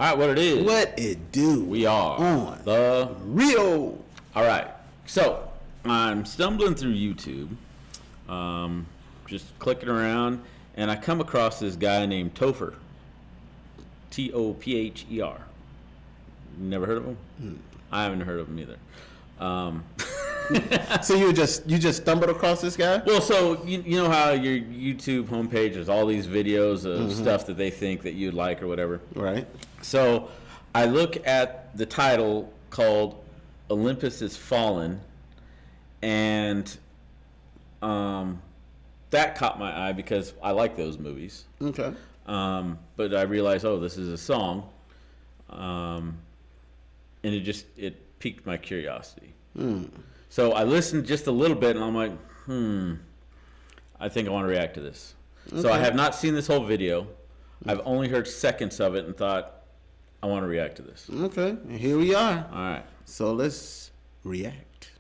All right, what it is. What it do? We are on the Rio. All right. So I'm stumbling through YouTube, just clicking around, and I come across this guy named Topher. Topher. Never heard of him? I haven't heard of him either. So you just stumbled across this guy? Well, so you know how your YouTube homepage has all these videos of stuff that they think that you'd like or whatever? Right. So I look at the title called Olympus Has Fallen, and that caught my eye because I like those movies. Okay. But I realized, this is a song, and it piqued my curiosity. So I listened just a little bit, and I'm like, I think I want to react to this. Okay. So I have not seen this whole video. I've only heard seconds of it and thought, I want to react to this. Okay, and here we are. All right. So let's react.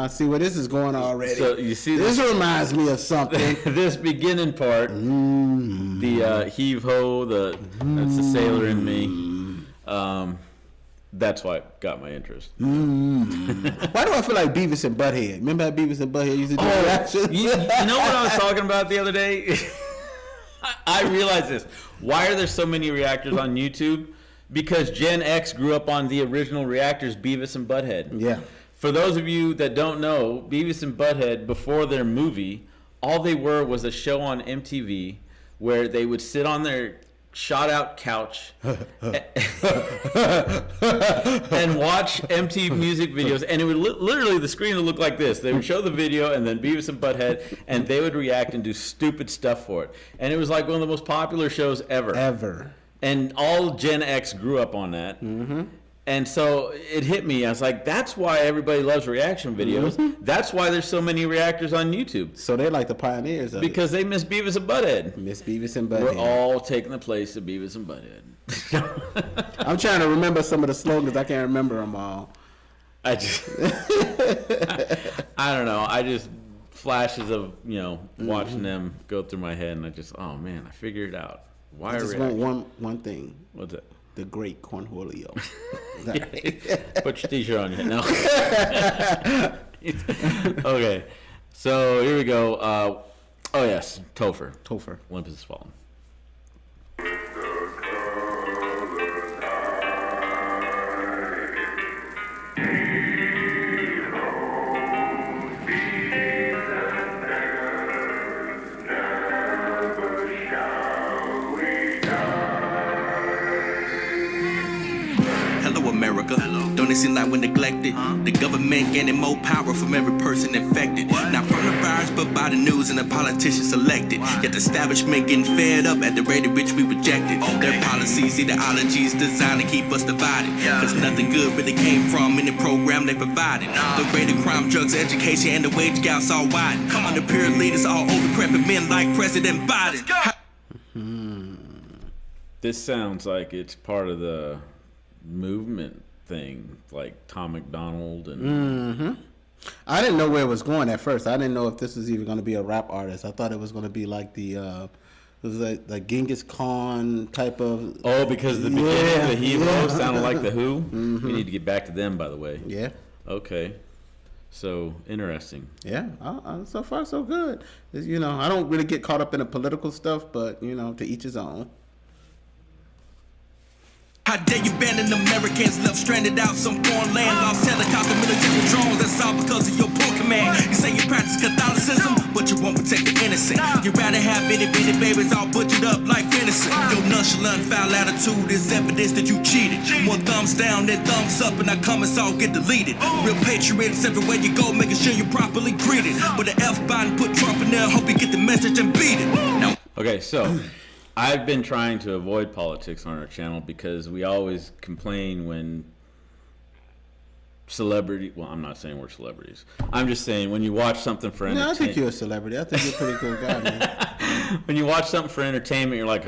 See where this is going already. So you see, this reminds me of something. This beginning part, the heave ho, that's the sailor in me. That's why it got my interest. Why do I feel like Beavis and Butthead? Remember how Beavis and Butthead used to do reactions? You know what I was talking about the other day? I realized this. Why are there so many reactors on YouTube? Because Gen X grew up on the original reactors, Beavis and Butthead. Yeah. For those of you that don't know, Beavis and Butthead, before their movie, all they were was a show on MTV where they would sit on their shot-out couch and watch MTV music videos, and it would literally, the screen would look like this. They would show the video, and then Beavis and Butthead, and they would react and do stupid stuff for it. And it was like one of the most popular shows ever. And all Gen X grew up on that. And so it hit me. I was like, that's why everybody loves reaction videos. That's why there's so many reactors on YouTube. So they're like the pioneers of because they miss Beavis and Butthead. Miss Beavis and Butthead. We're all taking the place of Beavis and Butthead. I'm trying to remember some of the slogans. I can't remember them all. I don't know. I just flashes of, watching them go through my head, and I just, oh man, I figured it out. Why I just want one thing. What's it? The great Cornholio. Put your t-shirt on your head now. Okay, so here we go. Yes, Topher. Olympus Has Fallen. Don't it seem like we're neglected? The government gaining more power from every person infected. Not from the virus, but by the news and the politicians elected. Yet the establishment getting fed up at the rate at which we rejected. Their policies, ideologies designed to keep us divided. Cause nothing good really came from any program they provided. The rate of crime, drugs, education, and the wage gaps all wide. Under peer leaders, all old decrepit men like President Biden. This sounds like it's part of the movement thing, like Tom McDonald and I didn't know where it was going at first. I didn't know if this was even going to be a rap artist. I thought it was going to be like the it was like Genghis Khan type of because the beginning of the Hero sounded like the Who. We need to get back to them, by the way. Okay, so interesting. So far so good. I don't really get caught up in the political stuff, but to each his own. How dare you abandon Americans left stranded out some foreign land, lost helicopter military drones, that's all because of your poor command. You say you practice Catholicism, but you won't protect the innocent. You'd rather have itty bitty babies all butchered up like venison. Your nonchalant foul attitude is evidence that you cheated. More thumbs down than thumbs up, and our comments all get deleted. Real patriots everywhere you go, making sure you're properly greeted. With an F Biden put Trump in there, hope you get the message and beat it. Now, okay, so I've been trying to avoid politics on our channel because we always complain when I'm not saying we're celebrities. I'm just saying when you watch something for entertainment. I think you're a celebrity. I think you're a pretty cool guy, man. When you watch something for entertainment, you're like,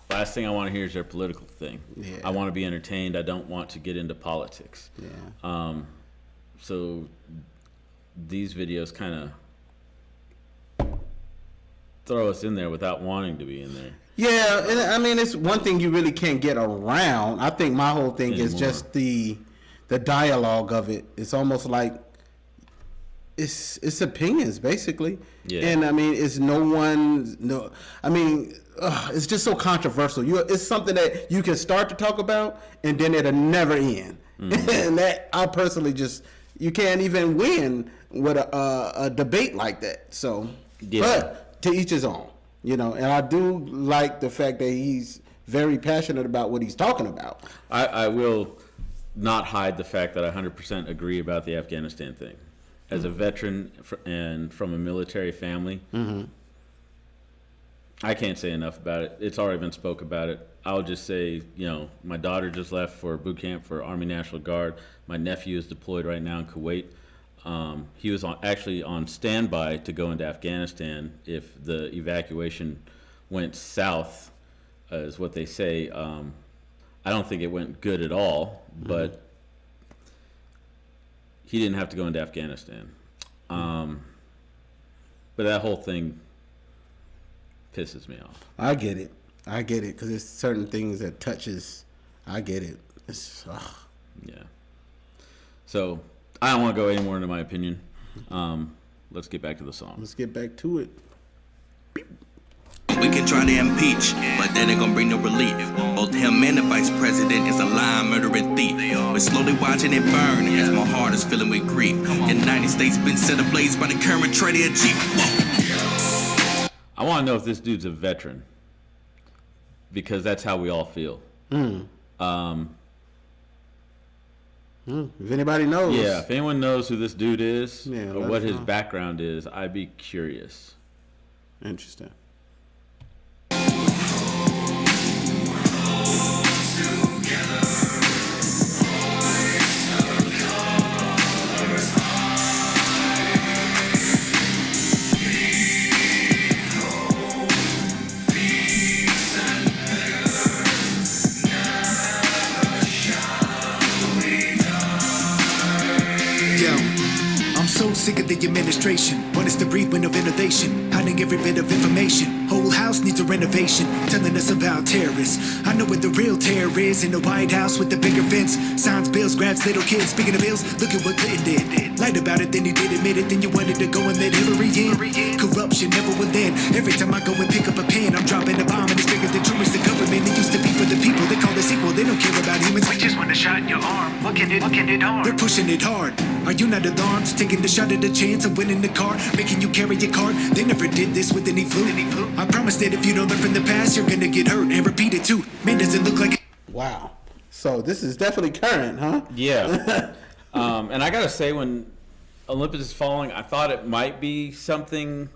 last thing I want to hear is their political thing. Yeah. I want to be entertained. I don't want to get into politics. Yeah. So these videos kind of throw us in there without wanting to be in there. Yeah, and I mean, it's one thing you really can't get around. I think my whole thing is just the dialogue of it. It's almost like it's opinions, basically. Yeah. And I mean, it's it's just so controversial. It's something that you can start to talk about, and then it'll never end. Mm-hmm. And that I personally you can't even win with a debate like that. So, but to each his own, you know. And I do like the fact that he's very passionate about what he's talking about. I will not hide the fact that I 100% agree about the Afghanistan thing. As a veteran and from a military family, I can't say enough about it. It's already been spoke about it. I'll just say, you know, my daughter just left for boot camp for Army National Guard. My nephew is deployed right now in Kuwait. He was actually on standby to go into Afghanistan if the evacuation went south, is what they say. I don't think it went good at all, but he didn't have to go into Afghanistan. But that whole thing pisses me off. I get it, because there's certain things that touches. I get it. Yeah. So I don't want to go any more into my opinion. Let's get back to the song. Let's get back to it. We can try to impeach, but that ain't gonna bring no relief. Both him and the vice president is a lying, murdering thief. We're slowly watching it burn as my heart is filling with grief. The United States been set ablaze by the current traitor in chief. Whoa. I want to know if this dude's a veteran, because that's how we all feel. If anybody knows. Yeah, if anyone knows who this dude is or what his background is, I'd be curious. Interesting. Sick of the administration, want us to breathe wind of innovation, hiding every bit of information. Whole house needs a renovation, telling us about terrorists. I know where the real terror is, in the White House with the bigger fence. Signs, bills, grabs little kids. Speaking of bills, look at what Clinton did. Lied about it, then he did admit it. Then you wanted to go and let Hillary in. Corruption never will end. Every time I go and pick up a pen, I'm dropping a bomb and it's bigger than too much. The government, it used to be for the people. They call this equal, they don't care about humans. We just want a shot in your arm. What can it harm? They're pushing it hard. Are you not alarmed? Taking the shot at the chance of winning the car, making you carry your card. They never did this with any flu. I promise that if you don't learn from the past, you're gonna get hurt and repeat it too. Man, does it look like it? Wow. So this is definitely current, huh? Yeah. And I gotta say, when Olympus is falling, I thought it might be something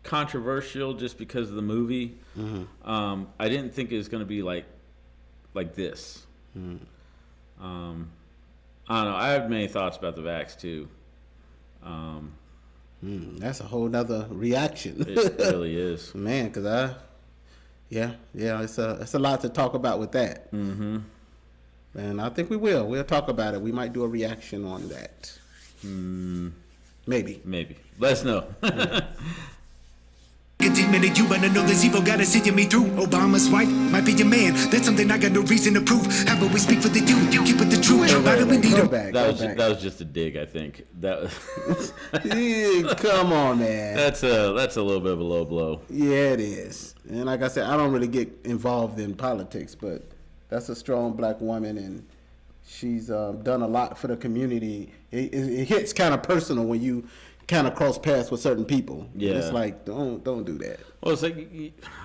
controversial just because of the movie. I didn't think it was gonna be like this. I don't know. I have many thoughts about the vax too. That's a whole nother reaction. It really is, man. Because it's a lot to talk about with that. And I think we'll talk about it. We might do a reaction on that. Maybe. Let us know. A demon in you, but I know this evil gotta see me through. Obama's wife might be your man. That's something I got no reason to prove. How about we speak for the youth? You keep it the truth. Why do we need him? That was just a dig, I think. That was come on, man. That's a little bit of a low blow. Yeah, it is. And like I said, I don't really get involved in politics, but that's a strong black woman, and she's done a lot for the community. It hits kind of personal when you kind of cross paths with certain people. Yeah, it's like don't do that. Well, it's like,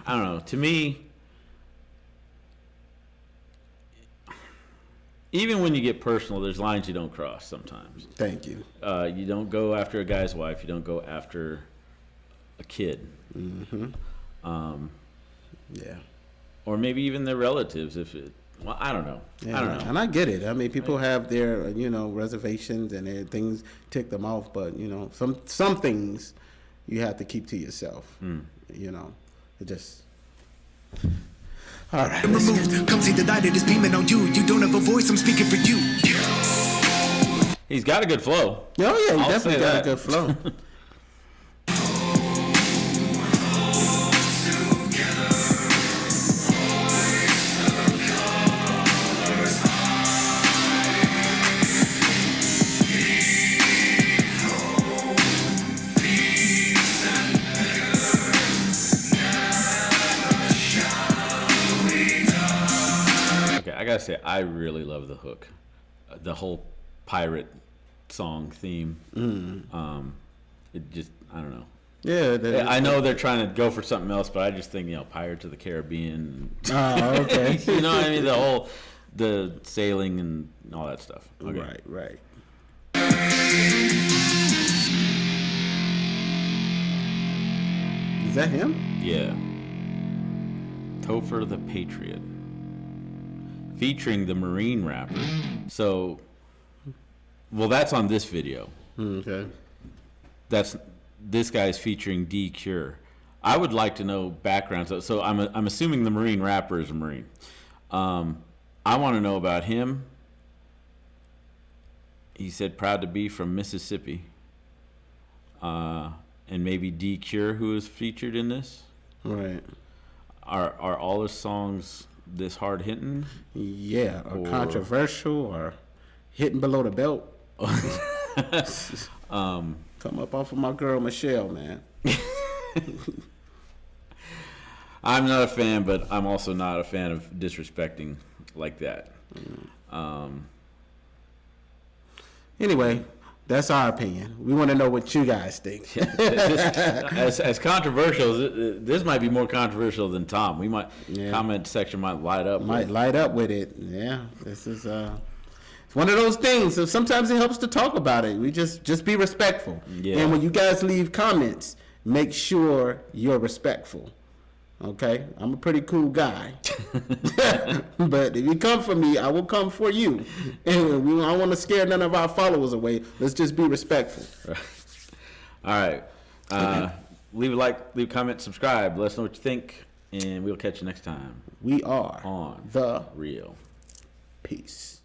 I don't know. To me, even when you get personal, there's lines you don't cross sometimes. Thank you. You don't go after a guy's wife. You don't go after a kid. Yeah. Or maybe even their relatives. Well, I don't know. Yeah, I don't know. And I get it. I mean, people have their, reservations and their things tick them off, but, some things you have to keep to yourself. It just... All right. Removed. Come see the light that is beaming on you. You don't have a voice, I'm speaking for you. He's got a good flow. Oh yeah, he I'll definitely say got that. a good flow. Okay, I gotta say, I really love the hook, the whole pirate song theme. It just, I don't know. Yeah, I know they're trying to go for something else, but I just think, Pirates of the Caribbean. Oh, okay. You know what I mean? The sailing and all that stuff. Okay. Right. Is that him? Yeah. Topher the Patriot. Featuring the Marine rapper. So, well, that's on this video. Okay. This guy's featuring D Cure. I would like to know background. So I'm assuming the Marine rapper is a Marine. I want to know about him. He said proud to be from Mississippi. And maybe D Cure, who is featured in this. Right. Are all his songs this hard hitting? Yeah, or controversial or hitting below the belt. Come up off of my girl Michelle, man. I'm not a fan, but I'm also not a fan of disrespecting like that. Anyway, that's our opinion. We want to know what you guys think. As controversial, this might be more controversial than Tom. We might comment section might light up. Light up with it. Yeah, this is it's one of those things. So sometimes it helps to talk about it. We just be respectful. Yeah. And when you guys leave comments, make sure you're respectful. Okay, I'm a pretty cool guy, but if you come for me, I will come for you. And I don't want to scare none of our followers away. Let's just be respectful. All right. Leave a like, leave a comment, subscribe. Let us know what you think, and we'll catch you next time. We are On the Real. Peace.